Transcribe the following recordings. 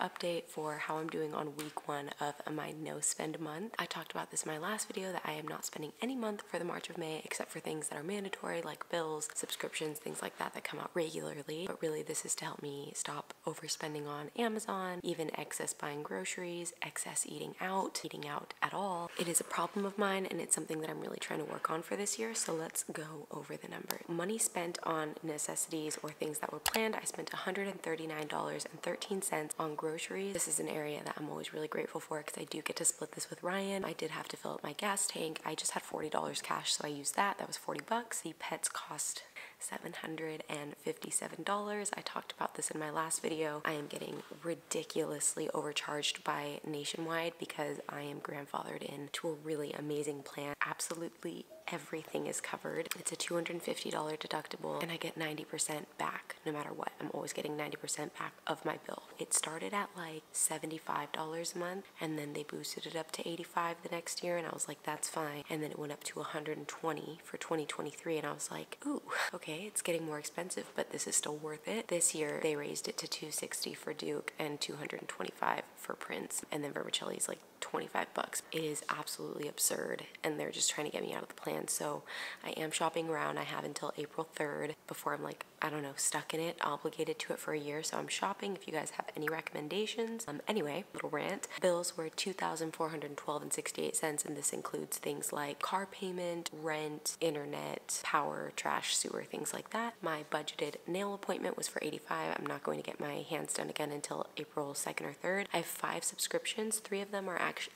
update for how I'm doing on week 1 of my no spend month. I talked about this in my last video that I am not spending any month for the March of May except for things that are mandatory like bills, subscriptions, things like that that come out regularly. But really this is to help me stop overspending on Amazon, even excess buying groceries, excess eating out at all. It is a problem of mine and it's something that I'm really trying to work on for this year, so let's go over the number. Money spent on necessities or things that were planned, I spent $139.13 on groceries. This is an area that I'm always really grateful for because I do get to split this with Ryan. I did have to fill up my gas tank. I just had $40 cash, so I used that. That was 40 bucks. The pets cost $757. I talked about this in my last video. I am getting ridiculously overcharged by Nationwide because I am grandfathered into a really amazing plan. Absolutely everything is covered. It's a $250 deductible and I get 90% back no matter what. I'm always getting 90% back of my bill. It started at like $75 a month and then they boosted it up to $85 the next year and I was like, that's fine. And then it went up to $120 for 2023 and I was like, ooh, okay, it's getting more expensive, but this is still worth it. This year they raised it to $260 for Duke and $225 for Prince, and then vermicelli is like 25 bucks. It is absolutely absurd and they're just trying to get me out of the plan. So I am shopping around. I have until April 3rd before I'm like, I don't know, stuck in it, obligated to it for a year. So I'm shopping if you guys have any recommendations. Anyway, little rant. Bills were $2,412.68 and this includes things like car payment, rent, internet, power, trash, sewer, things like that. My budgeted nail appointment was for $85. I'm not going to get my hands done again until April 2nd or 3rd. I have 5 subscriptions. 3 of them are actually,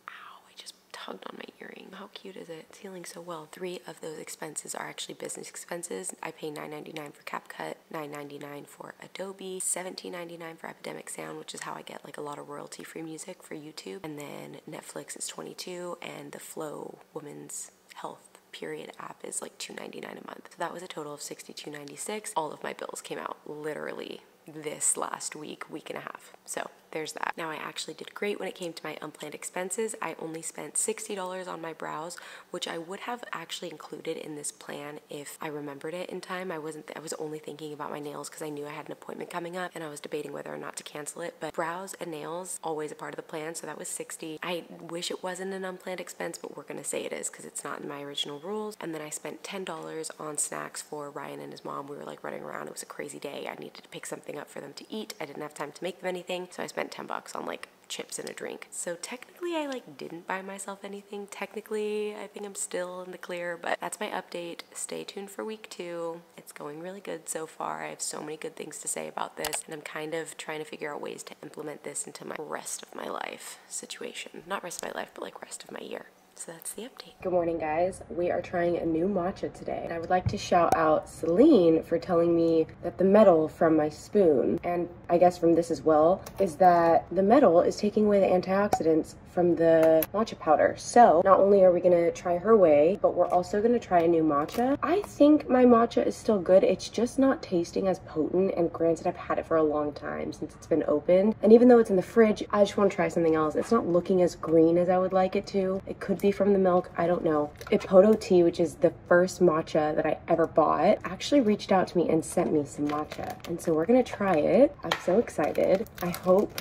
ow, I just tugged on my earring. How cute is it? It's healing so well. 3 of those expenses are actually business expenses. I pay $9.99 for CapCut, $9.99 for Adobe, $17.99 for Epidemic Sound, which is how I get like a lot of royalty-free music for YouTube. And then Netflix is $22 and the Flow Women's Health period app is like $2.99 a month. So that was a total of $62.96. All of my bills came out literally this last week and a half. So there's that. Now I actually did great when it came to my unplanned expenses. I only spent $60 on my brows, which I would have actually included in this plan if I remembered it in time. I was only thinking about my nails because I knew I had an appointment coming up and I was debating whether or not to cancel it, but brows and nails always a part of the plan, so that was $60. I wish it wasn't an unplanned expense, but we're gonna say it is because it's not in my original rules. And then I spent $10 on snacks for Ryan and his mom. We were like running around. It was a crazy day. I needed to pick something up for them to eat. I didn't have time to make them anything, so I spent $10 on like chips and a drink. So technically I like didn't buy myself anything. Technically I think I'm still in the clear, but that's my update. Stay tuned for week 2. It's going really good so far. I have so many good things to say about this and I'm kind of trying to figure out ways to implement this into my rest of my life situation. Not rest of my life, but like rest of my year. So that's the update. Good morning, guys. We are trying a new matcha today. And I would like to shout out Celine for telling me that the metal from my spoon, and I guess from this as well, is that the metal is taking away the antioxidants from the matcha powder. So not only are we gonna try her way, but we're also gonna try a new matcha. I think my matcha is still good. It's just not tasting as potent, and granted I've had it for a long time since it's been opened. And even though it's in the fridge, I just wanna try something else. It's not looking as green as I would like it to. It could be from the milk, I don't know. Ipoto Tea, which is the first matcha that I ever bought, actually reached out to me and sent me some matcha. And so we're gonna try it. I'm so excited. I hope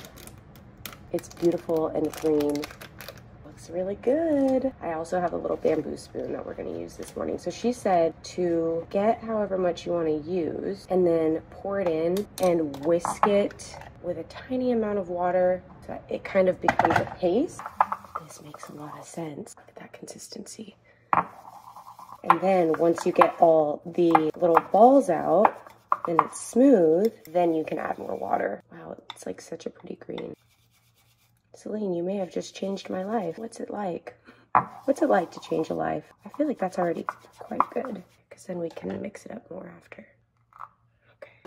it's beautiful and green. Looks really good. I also have a little bamboo spoon that we're gonna use this morning. So she said to get however much you wanna use and then pour it in and whisk it with a tiny amount of water so that it kind of becomes a paste. This makes a lot of sense. Look at that consistency. And then once you get all the little balls out and it's smooth, then you can add more water. Wow, it's like such a pretty green. Celine, you may have just changed my life. What's it like? What's it like to change a life? I feel like that's already quite good because then we can mix it up more after. Okay.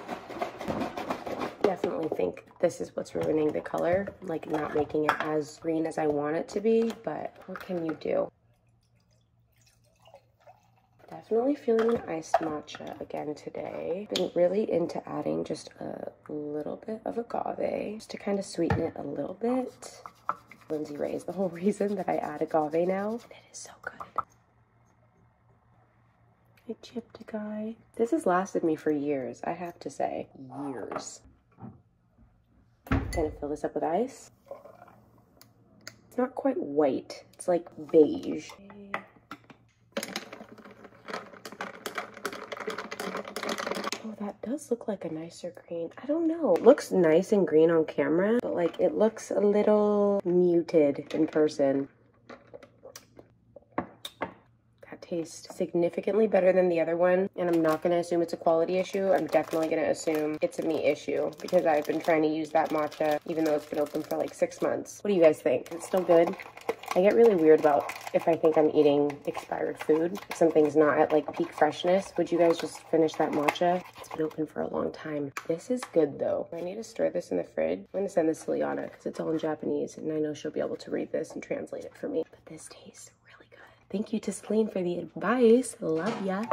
Definitely think this is what's ruining the color, like not making it as green as I want it to be, but what can you do? Definitely feeling an iced matcha again today. Been really into adding just a little bit of agave just to kind of sweeten it a little bit. Lindsay Ray is the whole reason that I add agave now. And it is so good. I chipped a guy. This has lasted me for years, I have to say. Years. Gonna fill this up with ice. It's not quite white. It's like beige. Oh, that does look like a nicer green. I don't know. It looks nice and green on camera, but like it looks a little muted in person. That tastes significantly better than the other one, and I'm not gonna assume it's a quality issue. I'm definitely gonna assume it's a me issue because I've been trying to use that matcha even though it's been open for like 6 months. What do you guys think? It's still good? I get really weird about if I think I'm eating expired food. If something's not at like peak freshness, would you guys just finish that matcha? It's been open for a long time. This is good though. I need to store this in the fridge. I'm gonna send this to Liana because it's all in Japanese and I know she'll be able to read this and translate it for me. But this tastes really good. Thank you to Celine for the advice. Love ya.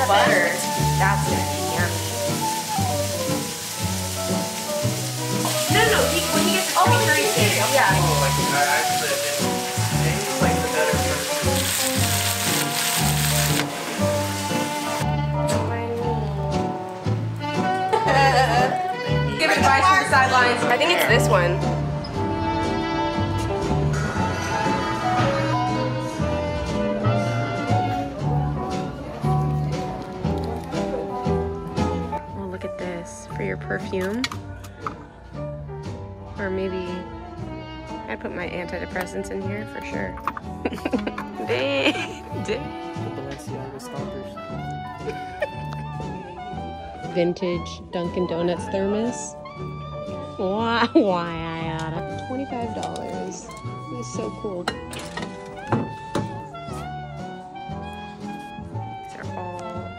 Butter. That's gonna be yummy. No, when he gets the curry steak. Yeah. Oh, like I actually it's like the better version. Give advice from the sidelines. I think it's this one. For your perfume, or maybe I put my antidepressants in here for sure. Dang. The Balenciaga stompers. Vintage Dunkin' Donuts thermos. Why I oughta. $25. It's so cool.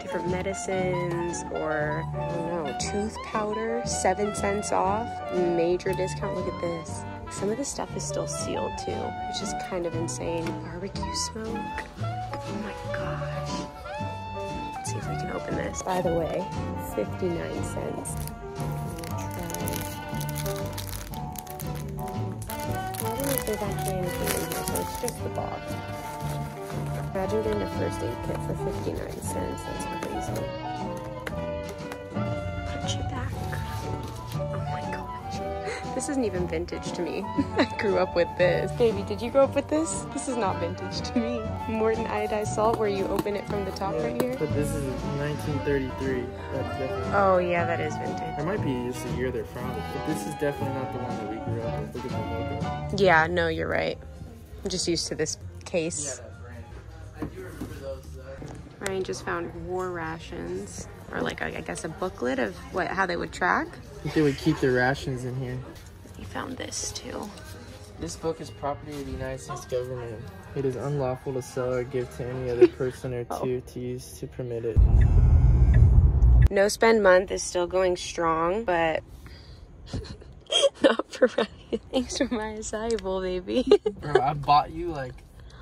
Different medicines, or I don't know, tooth powder, 7 cents off, major discount. Look at this. Some of the stuff is still sealed too, which is kind of insane. Barbecue smoke. Oh my gosh. Let's see if we can open this. By the way, 59 cents. I don't know if there's actually anything in here, so it's just the box. Imagine getting a first aid kit for 59 cents. That's crazy. Put you back. Oh my gosh. This isn't even vintage to me. I grew up with this. Baby, did you grow up with this? This is not vintage to me. Morton iodized salt where you open it from the top right here. But this is 1933. That's definitely. Oh yeah, that is vintage. It might be just the year they're founded, but this is definitely not the one that we grew up with. Look at the logo. Yeah, no, you're right. I'm just used to this case. Yeah, I do remember those. Ryan just found war rations, or like I guess a booklet of how they would track. I think they would keep their rations in here. He found this too. This book is property of the United States government. It is unlawful to sell or give to any other person or to use to permit it. No spend month is still going strong, but not for Ryan. Thanks for my acai bowl, baby. Bro, I bought you like.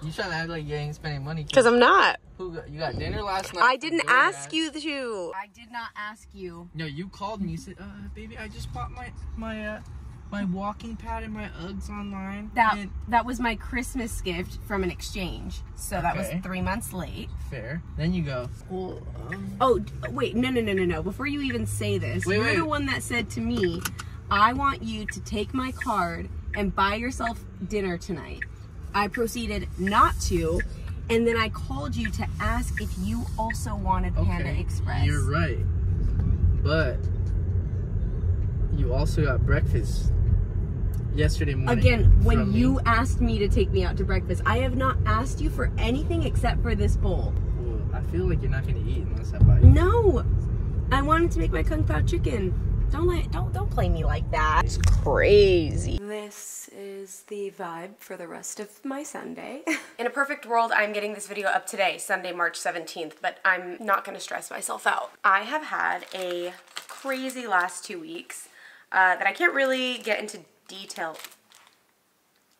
You trying to act like you ain't spending money? Because I'm not. You got dinner last night? I didn't ask you to. I did not ask you. No, you called me. You said, baby, I just bought my walking pad and my Uggs online. That was my Christmas gift from an exchange. So that was 3 months late. Fair. Then you go, well, Oh, wait. No. Before you even say this, you're the one that said to me, I want you to take my card and buy yourself dinner tonight. I proceeded not to, and then I called you to ask if you also wanted Panda Express. You're right. But you also got breakfast yesterday morning. Again, when you asked me to take me out to breakfast, I have not asked you for anything except for this bowl. Well, I feel like you're not going to eat unless I buy you. No! I wanted to make my Kung Pao chicken. Don't play me like that. It's crazy. This is the vibe for the rest of my Sunday. In a perfect world, I'm getting this video up today, Sunday, March 17th, but I'm not gonna stress myself out. I have had a crazy last 2 weeks that I can't really get into detail.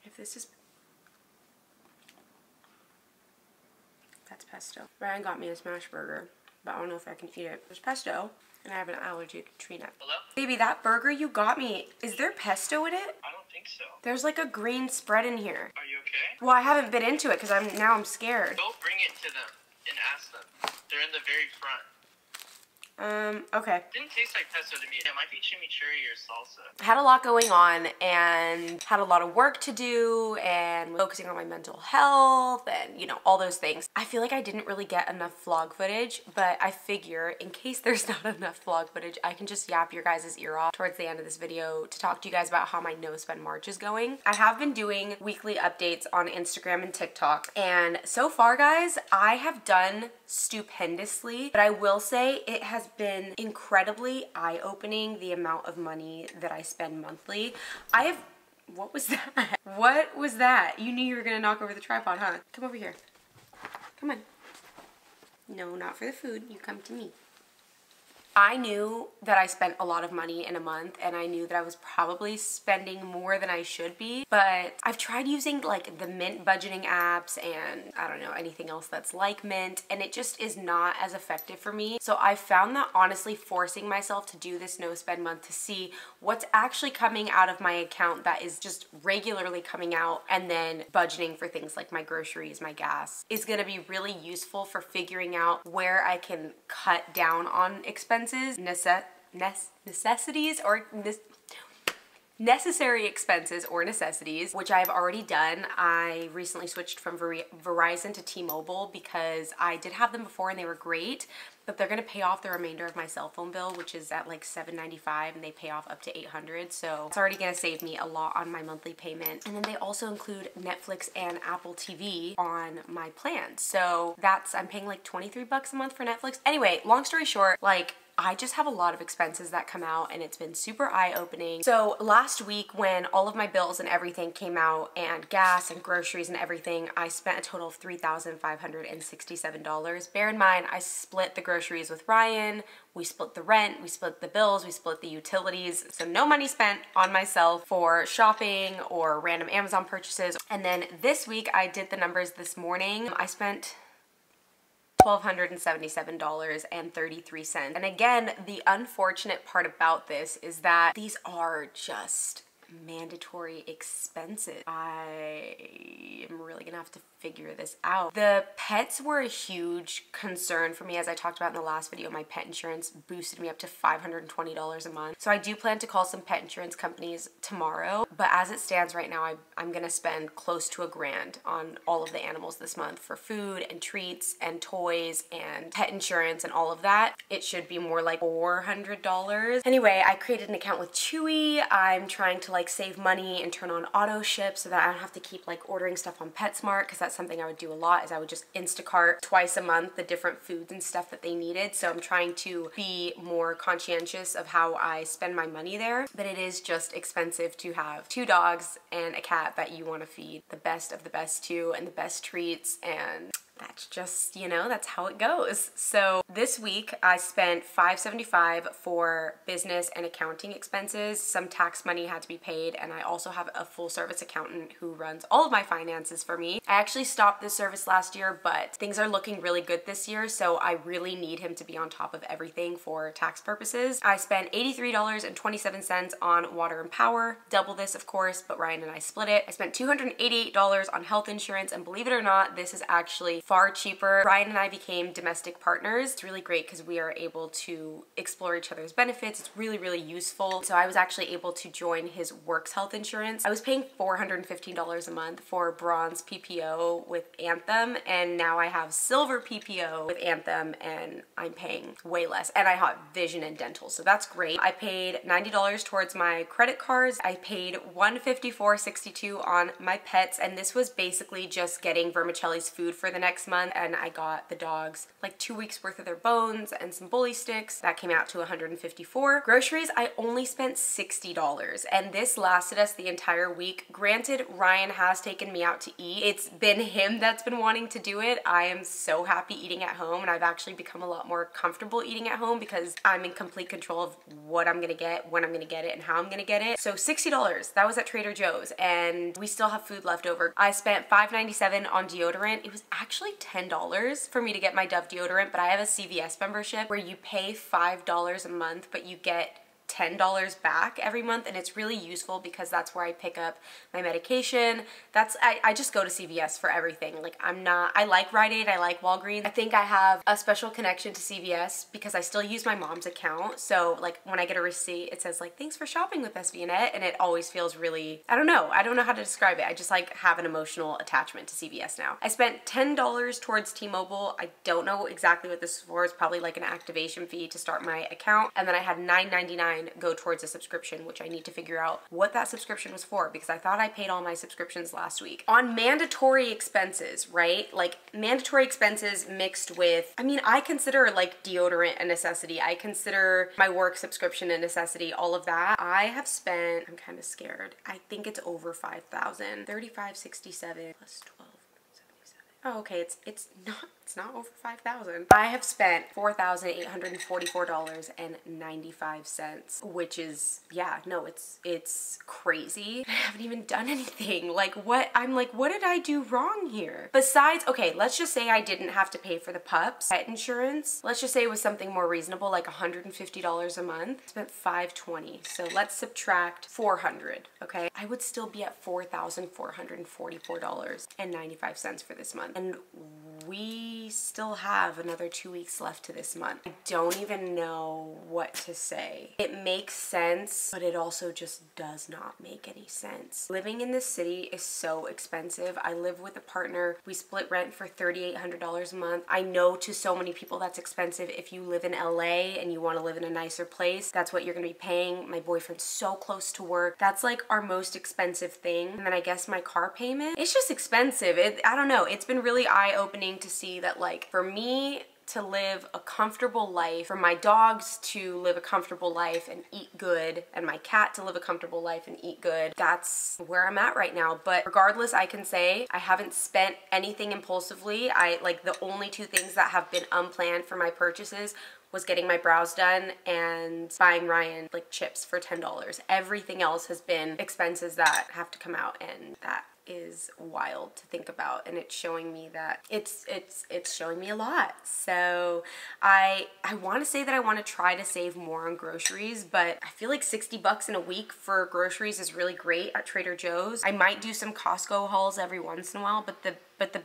If this is... That's pesto. Ryan got me a smash burger, but I don't know if I can eat it. There's pesto. And I have an allergy to tree nuts. Hello? Baby, that burger you got me, is there pesto in it? I don't think so. There's like a green spread in here. Are you okay? Well, I haven't been into it because now I'm scared. Go bring it to them and ask them. They're in the very front. Okay. Didn't taste like pesto to me. It might be chimichurri or salsa. Had a lot going on and had a lot of work to do and focusing on my mental health and, you know, all those things. I feel like I didn't really get enough vlog footage, but I figure in case there's not enough vlog footage, I can just yap your guys' ear off towards the end of this video to talk to you guys about how my no spend March is going. I have been doing weekly updates on Instagram and TikTok, and so far, guys, I have done stupendously, but I will say it has been incredibly eye-opening the amount of money that I spend monthly. What was that? What was that? You knew you were gonna knock over the tripod, huh? Come over here. Come on. No, not for the food. You come to me. I knew that I spent a lot of money in a month, and I knew that I was probably spending more than I should be, but I've tried using like the Mint budgeting apps and I don't know, anything else that's like Mint, and it just is not as effective for me. So I found that honestly forcing myself to do this no spend month to see what's actually coming out of my account that is just regularly coming out, and then budgeting for things like my groceries, my gas, is gonna be really useful for figuring out where I can cut down on expenses, necessary expenses or necessities, which I've already done. I recently switched from Verizon to T-Mobile because I did have them before and they were great, but they're gonna pay off the remainder of my cell phone bill, which is at like $7.95, and they pay off up to $800. So it's already gonna save me a lot on my monthly payment. And then they also include Netflix and Apple TV on my plan. So I'm paying like 23 bucks a month for Netflix. Anyway, long story short, like, I just have a lot of expenses that come out, and it's been super eye-opening. So last week when all of my bills and everything came out, and gas and groceries and everything, I spent a total of $3,567. Bear in mind, I split the groceries with Ryan, we split the rent, we split the bills, we split the utilities. So no money spent on myself for shopping or random Amazon purchases. And then this week, I did the numbers this morning. I spent $1,277.33. And again, the unfortunate part about this is that these are just mandatory expenses. I am really gonna have to figure this out. The pets were a huge concern for me. As I talked about in the last video, my pet insurance boosted me up to $520 a month. So I do plan to call some pet insurance companies tomorrow, but as it stands right now, I'm gonna spend close to $1,000 on all of the animals this month for food and treats and toys and pet insurance and all of that. It should be more like $400. Anyway, I created an account with Chewy. I'm trying to like save money and turn on auto ship so that I don't have to keep like ordering stuff on PetSmart, because that's something I would do a lot, is I would just Instacart twice a month the different foods and stuff that they needed. So I'm trying to be more conscientious of how I spend my money there, but it is just expensive to have 2 dogs and a cat that you want to feed the best of the best to and the best treats, and that's just, you know, that's how it goes. So this week I spent $575 for business and accounting expenses. Some tax money had to be paid, and I also have a full service accountant who runs all of my finances for me. I actually stopped this service last year, but things are looking really good this year, so I really need him to be on top of everything for tax purposes. I spent $83.27 on water and power, double this of course, but Ryan and I split it. I spent $288 on health insurance, and believe it or not, this is actually far cheaper. Ryan and I became domestic partners. It's really great because we are able to explore each other's benefits. It's really, really useful. So I was actually able to join his works health insurance. I was paying $415 a month for bronze PPO with Anthem, and now I have silver PPO with Anthem, and I'm paying way less. And I have vision and dental, so that's great. I paid $90 towards my credit cards. I paid $154.62 on my pets, and this was basically just getting Vermicelli's food for the next next month, and I got the dogs like 2 weeks worth of their bones and some bully sticks. That came out to $154. Groceries, I only spent $60, and this lasted us the entire week. Granted, Ryan has taken me out to eat. It's been him that's been wanting to do it. I am so happy eating at home, and I've actually become a lot more comfortable eating at home because I'm in complete control of what I'm gonna get, when I'm gonna get it, and how I'm gonna get it. So $60, that was at Trader Joe's, and we still have food left over. I spent $5.97 on deodorant. It was actually $10 for me to get my Dove deodorant, but I have a CVS membership where you pay $5 a month, but you get $10 back every month, and it's really useful because that's where I pick up my medication. I just go to CVS for everything. Like, I like Rite Aid, I like Walgreens. I think I have a special connection to CVS because I still use my mom's account. So like when I get a receipt, it says like, thanks for shopping with us, Vianette, and it always feels really, I don't know how to describe it. I just like have an emotional attachment to CVS now. I spent $10 towards T-Mobile. I don't know exactly what this is for. It's probably like an activation fee to start my account. And then I had $9.99 go towards a subscription, which I need to figure out what that subscription was for because I thought I paid all my subscriptions last week. On mandatory expenses, right? Like mandatory expenses mixed with, I mean, I consider like deodorant a necessity. I consider my work subscription a necessity, all of that. I have spent, I'm kind of scared. I think it's over 5,000. 35.67 plus 12. Oh, okay, it's not over 5,000. I have spent $4,844.95, which is, yeah, no, it's crazy. I haven't even done anything. Like what did I do wrong here? Besides, okay, let's just say I didn't have to pay for the pups pet insurance. Let's just say it was something more reasonable, like $150 a month. I spent $520. So let's subtract 400, okay? I would still be at $4,444.95 for this month. And we still have another 2 weeks left to this month. I don't even know what to say. It makes sense, but it also just does not make any sense. Living in this city is so expensive. I live with a partner. We split rent for $3,800 a month. I know to so many people that's expensive. If you live in LA and you want to live in a nicer place, that's what you're gonna be paying. My boyfriend's so close to work. That's like our most expensive thing. And then I guess my car payment, it's just expensive. I don't know. It's been really eye-opening to see that, like, for me to live a comfortable life, for my dogs to live a comfortable life and eat good, and my cat to live a comfortable life and eat good, that's where I'm at right now. But regardless, I can say I haven't spent anything impulsively. Like the only two things that have been unplanned for my purchases was getting my brows done and buying Ryan like chips for $10. Everything else has been expenses that have to come out, and that is wild to think about, and it's showing me that it's showing me a lot. So I want to say that I want to try to save more on groceries, but I feel like 60 bucks in a week for groceries is really great at Trader Joe's. I might do some Costco hauls every once in a while, but the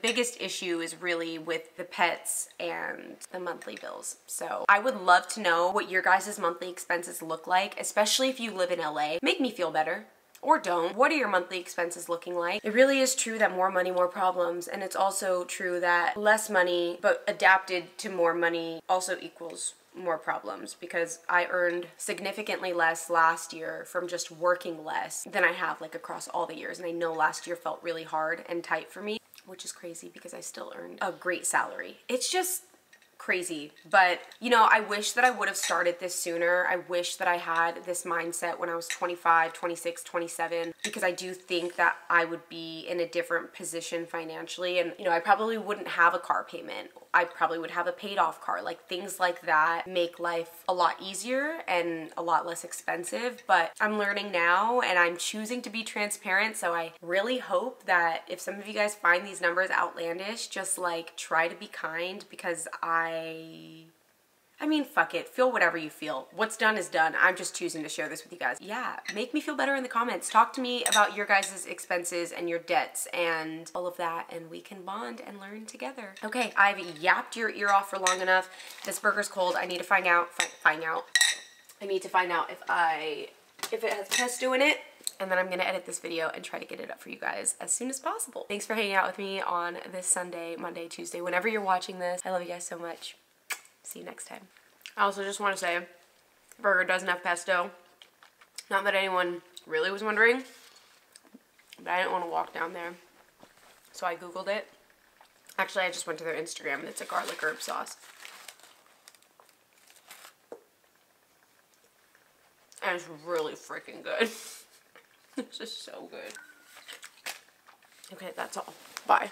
biggest issue is really with the pets and the monthly bills. So I would love to know what your guys' monthly expenses look like, especially if you live in LA. Make me feel better. Or don't. What are your monthly expenses looking like? It really is true that more money, more problems. And it's also true that less money, but adapted to more money also equals more problems, because I earned significantly less last year from just working less than I have like across all the years. And I know last year felt really hard and tight for me, which is crazy because I still earned a great salary. It's just crazy. But you know, I wish that I would have started this sooner. I wish that I had this mindset when I was 25, 26, 27, because I do think that I would be in a different position financially. And you know, I probably wouldn't have a car payment. I probably would have a paid off car. Like things like that make life a lot easier and a lot less expensive. But I'm learning now, and I'm choosing to be transparent. So I really hope that if some of you guys find these numbers outlandish, just like try to be kind, because I mean, fuck it. Feel whatever you feel. What's done is done. I'm just choosing to share this with you guys. Yeah, make me feel better in the comments. Talk to me about your guys' expenses and your debts and all of that, and we can bond and learn together. Okay, I've yapped your ear off for long enough. This burger's cold. I need to find out. I need to find out if it has pesto in it. And then I'm gonna edit this video and try to get it up for you guys as soon as possible. Thanks for hanging out with me on this Sunday, Monday, Tuesday, whenever you're watching this. I love you guys so much. See you next time. I also just want to say, the burger doesn't have pesto. Not that anyone really was wondering, but I didn't want to walk down there. So I Googled it, Actually, I just went to their Instagram and it's a garlic herb sauce. And it's really freaking good. It's just so good. Okay, that's all. Bye.